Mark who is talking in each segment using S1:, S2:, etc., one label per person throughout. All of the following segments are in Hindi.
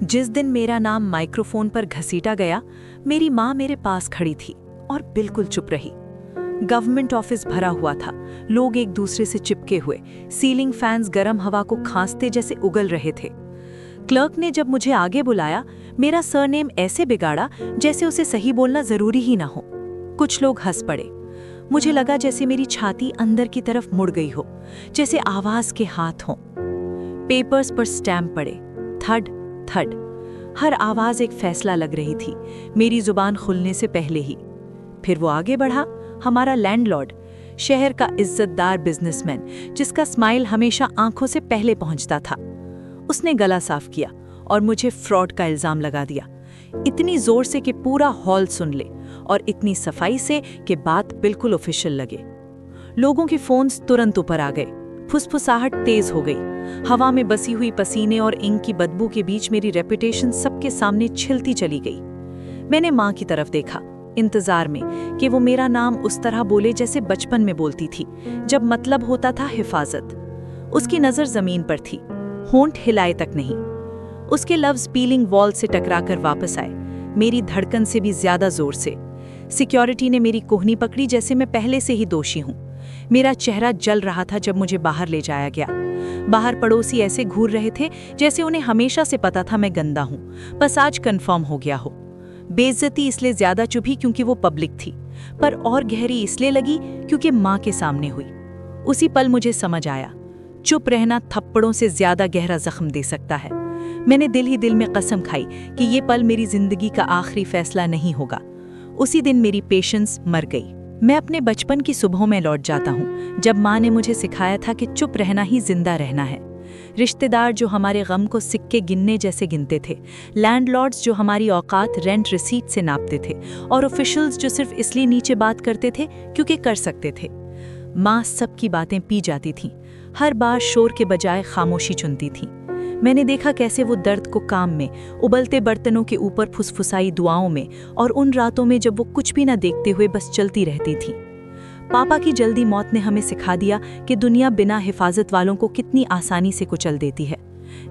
S1: जिस दिन मेरा नाम माइक्रोफोन पर घसीटा गया, मेरी माँ मेरे पास खड़ी थी और बिल्कुल चुप रही। गवर्नमेंट ऑफिस भरा हुआ था, लोग एक दूसरे से चिपके हुए, सीलिंग फैंस गर्म हवा को खांसते जैसे उगल रहे थे। क्लर्क ने जब मुझे आगे बुलाया, मेरा सरनेम ऐसे बिगाड़ा जैसे उसे सही बोलना जरूरी ही ना हो। कुछ लोग हंस पड़े। मुझे लगा जैसे मेरी छाती अंदर की तरफ मुड़ गई हो, जैसे आवाज के हाथ हों। पेपर्स पर स्टैम्प पड़े, थड थड। हर आवाज एक फैसला लग रही थी, मेरी जुबान खुलने से पहले ही। फिर वो आगे बढ़ा, हमारा लैंडलॉर्ड, शहर का इज्जतदार बिजनेसमैन, जिसका स्माइल हमेशा आंखों से पहले पहुंचता था। उसने गला साफ किया और मुझे फ्रॉड का इल्जाम लगा दिया, इतनी जोर से कि पूरा हॉल सुन ले और इतनी सफाई से कि बात बिल्कुल ऑफिशियल लगे। लोगों के फोन्स तुरंत ऊपर आ गए, फुसफुसाहट तेज हो गई। हवा में बसी हुई पसीने और इंक की बदबू के बीच मेरी रेपुटेशन सबके सामने छिलती चली गई। मैंने माँ की तरफ देखा, इंतजार में कि वो मेरा नाम उस तरह बोले जैसे बचपन में बोलती थी, जब मतलब होता था हिफाजत। उसकी नजर जमीन पर थी, होंठ हिलाए तक नहीं। उसके लफ्ज पीलिंग वॉल से टकराकर वापस आए, मेरी धड़कन से भी ज्यादा जोर से। सिक्योरिटी ने मेरी कोहनी पकड़ी जैसे मैं पहले से ही दोषी हूं। मेरा चेहरा जल रहा था जब मुझे बाहर ले जाया गया। बाहर पड़ोसी ऐसे घूर रहे थे जैसे उन्हें हमेशा से पता था मैं गंदा हूं, बस आज कंफर्म हो गया हो। बेइज्जती इसलिए ज्यादा चुभी क्योंकि वो पब्लिक थी, पर और गहरी इसलिए लगी क्योंकि माँ के सामने हुई। उसी पल मुझे समझ आया, चुप रहना थप्पड़ों से ज्यादा गहरा जख्म दे सकता है। मैंने दिल ही दिल में कसम खाई कि ये पल मेरी जिंदगी का आखिरी फैसला नहीं होगा। उसी दिन मेरी पेशेंस मर गई। मैं अपने बचपन की सुबहों में लौट जाता हूँ, जब माँ ने मुझे सिखाया था कि चुप रहना ही जिंदा रहना है। रिश्तेदार जो हमारे गम को सिक्के गिनने जैसे गिनते थे, लैंडलॉर्ड्स जो हमारी औकात रेंट रिसीट से नापते थे, और ऑफिशियल्स जो सिर्फ इसलिए नीचे बात करते थे क्योंकि कर सकते थे। माँ सबकी बातें पी जाती थीं, हर बार शोर के बजाय खामोशी चुनती थीं। मैंने देखा कैसे वो दर्द को काम में, उबलते बर्तनों के ऊपर फुसफुसाई दुआओं में, और उन रातों में जब वो कुछ भी न देखते हुए बस चलती रहती थी। पापा की जल्दी मौत ने हमें सिखा दिया कि दुनिया बिना हिफाजत वालों को कितनी आसानी से कुचल देती है।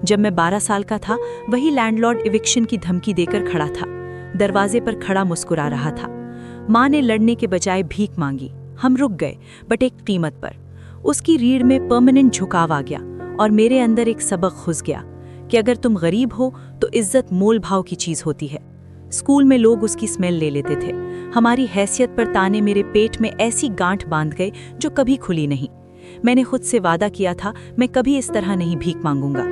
S1: जब मैं 12 साल का था, वही लैंडलॉर्ड इविक्शन की धमकी देकर खड़ा था, दरवाजे पर खड़ा मुस्कुरा रहा था। माँ ने लड़ने के बजाय भीख मांगी। हम रुक गए, बट एक कीमत पर। उसकी रीढ़ में परमानेंट झुकाव आ गया और मेरे अंदर एक सबक घुस गया कि अगर तुम गरीब हो तो इज्जत मोल भाव की चीज होती है। स्कूल में लोग उसकी स्मेल ले लेते थे। हमारी हैसियत पर ताने मेरे पेट में ऐसी गांठ बांध गए जो कभी खुली नहीं। मैंने खुद से वादा किया था मैं कभी इस तरह नहीं भीख मांगूंगा।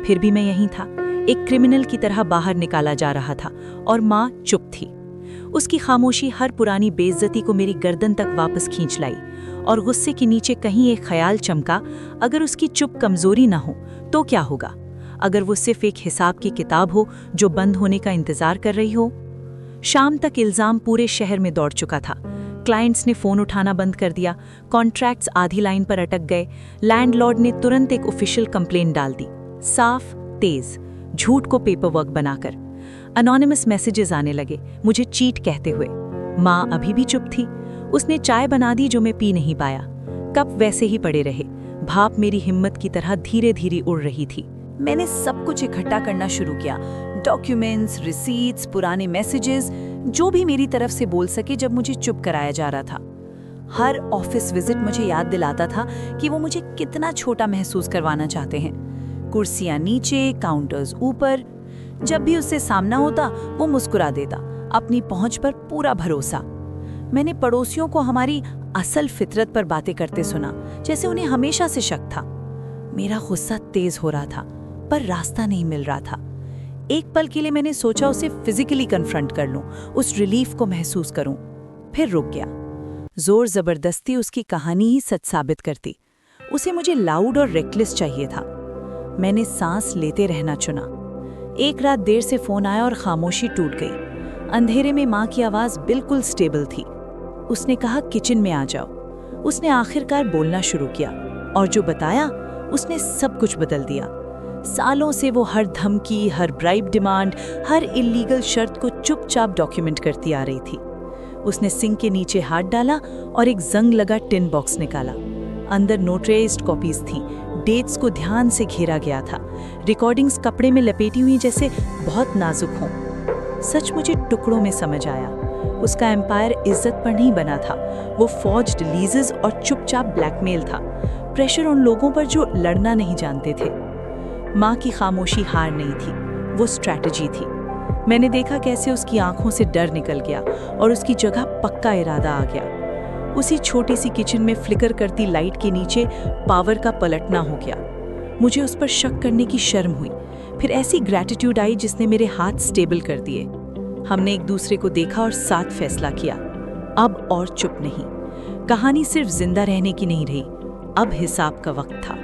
S1: फिर भी मैं यहीं था, एक क्रिमिनल की तरह बाहर निकाला जा रहा था, और माँ चुप थी। उसकी खामोशी हर पुरानी बेइज्जती को मेरी गर्दन तक वापस खींच लाई, और गुस्से के नीचे कहीं एक ख्याल चमका, अगर उसकी चुप कमजोरी ना हो तो क्या होगा? अगर वो सिर्फ एक हिसाब की किताब हो जो बंद होने का इंतजार कर रही हो। शाम तक इल्जाम पूरे शहर में दौड़ चुका था। क्लाइंट्स ने फोन उठाना बंद कर दिया, कॉन्ट्रैक्ट्स आधी लाइन पर अटक गए। लैंडलॉर्ड ने तुरंत एक ऑफिशियल कंप्लेंट डाल दी, साफ, तेज, झूठ को पेपरवर्क बनाकर। अनोनिमस मैसेजेस आने लगे, मुझे चीट कहते हुए। माँ अभी भी चुप थी। उसने चाय बना दी जो मैं पी नहीं पाया। कप वैसे ही पड़े रहे, भाप मेरी हिम्मत की तरह धीरे धीरे उड़ रही थी। मैंने सब कुछ इकट्ठा करना शुरू किया, डॉक्यूमेंट्स, रिसीट्स, पुराने मैसेजेस, जो भी मेरी तरफ से बोल सके जब मुझे चुप कराया जा रहा था। हर ऑफिस विजिट मुझे याद दिलाता था कि वो मुझे कितना छोटा महसूस करवाना चाहते हैं। कुर्सियां नीचे, काउंटर्स ऊपर। जब भी उससे सामना होता वो मुस्कुरा देता, अपनी पहुंच पर पूरा भरोसा। मैंने पड़ोसियों को हमारी असल फितरत पर बातें करते सुना, जैसे उन्हें हमेशा से शक था। मेरा गुस्सा तेज हो रहा था, पर रास्ता नहीं मिल रहा था। एक पल के लिए मैंने सोचा उसे फिजिकली कन्फ्रंट कर लूं, उस रिलीफ को महसूस करूं, फिर रुक गया। जोर जबरदस्ती उसकी कहानी ही सच साबित करती। उसे मुझे लाउड और रेकलेस चाहिए था। मैंने सांस लेते रहना चुना। एक रात देर से फोन आया और खामोशी टूट गई। अंधेरे में माँ की आवाज बिल्कुल स्टेबल थी। उसने कहा, किचन में आ जाओ। उसने आखिरकार बोलना शुरू किया, और जो बताया उसने सब कुछ बदल दिया। सालों से वो हर धमकी, हर ब्राइब डिमांड, हर इल्लीगल शर्त को चुपचाप डॉक्यूमेंट करती आ रही थी। उसने सिंक के नीचे हाथ डाला और एक जंग लगा टिन बॉक्स निकाला। अंदर नोटराइज्ड कॉपीज थीं, डेट्स को ध्यान से घेरा गया था, रिकॉर्डिंग्स कपड़े में लपेटी हुई जैसे बहुत नाजुक हों। सच मुझे टुकड़ों में समझ आया। उसका एम्पायर इज्जत पर नहीं बना था, वो फॉर्ज्ड लीजेस और चुपचाप ब्लैकमेल था। प्रेशर उन लोगों पर जो लड़ना नहीं जानते थे। माँ की खामोशी हार नहीं थी, वो स्ट्रैटेजी थी। मैंने देखा कैसे उसकी आंखों से डर निकल गया और उसकी जगह पक्का इरादा आ गया। उसी छोटी सी किचन में फ्लिकर करती लाइट के नीचे पावर का पलटना हो गया। मुझे उस पर शक करने की शर्म हुई, फिर ऐसी ग्रैटिट्यूड आई जिसने मेरे हाथ स्टेबल कर दिए। हमने एक दूसरे को देखा और साथ फैसला किया, अब और चुप नहीं। कहानी सिर्फ जिंदा रहने की नहीं रही, अब हिसाब का वक्त था।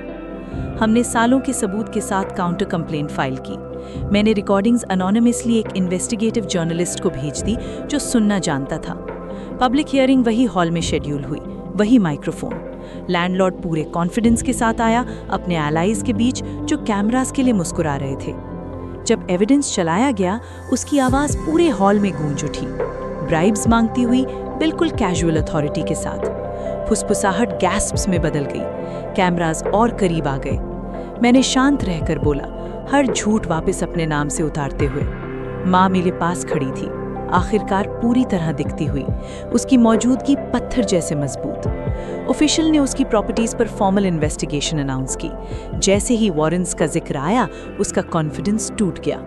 S1: हमने सालों के सबूत के साथ काउंटर कंप्लेंट फाइल की। मैंने रिकॉर्डिंग्स अनोनिमसली एक इन्वेस्टिगेटिव जर्नलिस्ट को भेज दी जो सुनना जानता था। पब्लिक हियरिंग वही हॉल में शेड्यूल हुई, वही माइक्रोफोन। लैंडलॉर्ड पूरे कॉन्फिडेंस के साथ आया, अपने एलाइज के बीच जो कैमरास के लिए मुस्कुरा रहे थे। जब एविडेंस चलाया गया, उसकी आवाज़ पूरे हॉल में गूंज उठी, ब्राइब्स मांगती हुई, बिल्कुल कैजुअल अथॉरिटी के साथ। फुसफुसाहट गैस्प्स में बदल गई, कैमरास और करीब आ गए। मैंने शांत रहकर बोला, हर झूठ वापस अपने नाम से उतारते हुए। माँ मेरे पास खड़ी थी, आखिरकार पूरी तरह दिखती हुई, उसकी मौजूदगी पत्थर जैसे मजबूत। ऑफिशियल ने उसकी प्रॉपर्टीज पर फॉर्मल इन्वेस्टिगेशन अनाउंस की। जैसे ही वारंट्स का जिक्र आया, उसका कॉन्फिडेंस टूट गया।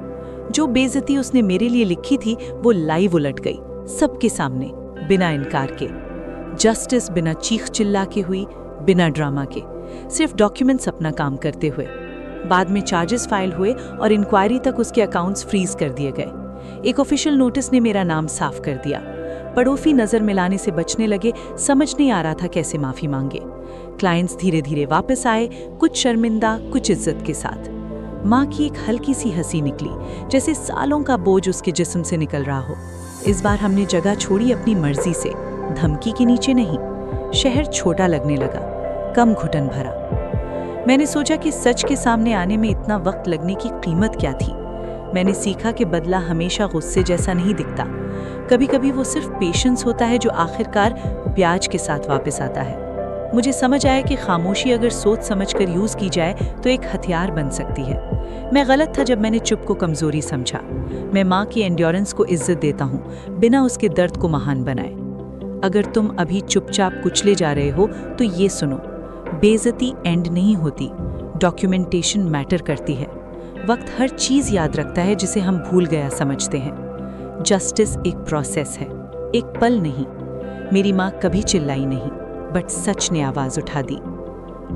S1: जो बेइज्जती उसने मेरे लिए लिखी थी, वो लाइव उलट गई, सबके सामने, बिना इनकार के। जस्टिस बिना चीख चिल्ला के हुई, बिना ड्रामा के, सिर्फ डॉक्यूमेंट्स अपना काम करते हुए। बाद में चार्जेस फाइल हुए और इंक्वायरी तक उसके अकाउंट्स फ्रीज कर दिए गए। एक ऑफिशियल नोटिस ने मेरा नाम साफ कर दिया। पड़ोसी नजर मिलाने से बचने लगे, समझ नहीं आ रहा था कैसे माफी मांगे। क्लाइंट्स धीरे धीरे वापस आए, कुछ शर्मिंदा, कुछ इज्जत के साथ। माँ की एक हल्की सी हंसी निकली, जैसे सालों का बोझ उसके जिस्म से निकल रहा हो। इस बार हमने जगह छोड़ी अपनी मर्जी से, धमकी के नीचे नहीं। शहर छोटा लगने लगा, कम घुटन भरा। मैंने सोचा कि सच के सामने आने में इतना वक्त लगने की कीमत क्या थी। मैंने सीखा कि बदला हमेशा गुस्से जैसा नहीं दिखता। कभी कभी वो सिर्फ पेशेंस होता है जो आखिरकार प्याज के साथ वापस आता है। मुझे समझ आया कि खामोशी अगर सोच समझकर यूज की जाए तो एक हथियार बन सकती है। मैं गलत था जब मैंने चुप को कमजोरी समझा। मैं माँ की एंड्योरेंस को इज्जत देता हूँ, बिना उसके दर्द को महान बनाए। अगर तुम अभी चुपचाप कुचले जा रहे हो तो ये सुनो, बेइज्जती एंड नहीं होती, डॉक्यूमेंटेशन मैटर करती है। वक्त हर चीज याद रखता है जिसे हम भूल गया समझते हैं। जस्टिस एक प्रोसेस है, एक पल नहीं। मेरी माँ कभी चिल्लाई नहीं, बट सच ने आवाज उठा दी।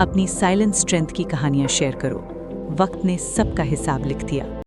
S1: अपनी साइलेंट स्ट्रेंथ की कहानियां शेयर करो, वक्त ने सबका हिसाब लिख दिया।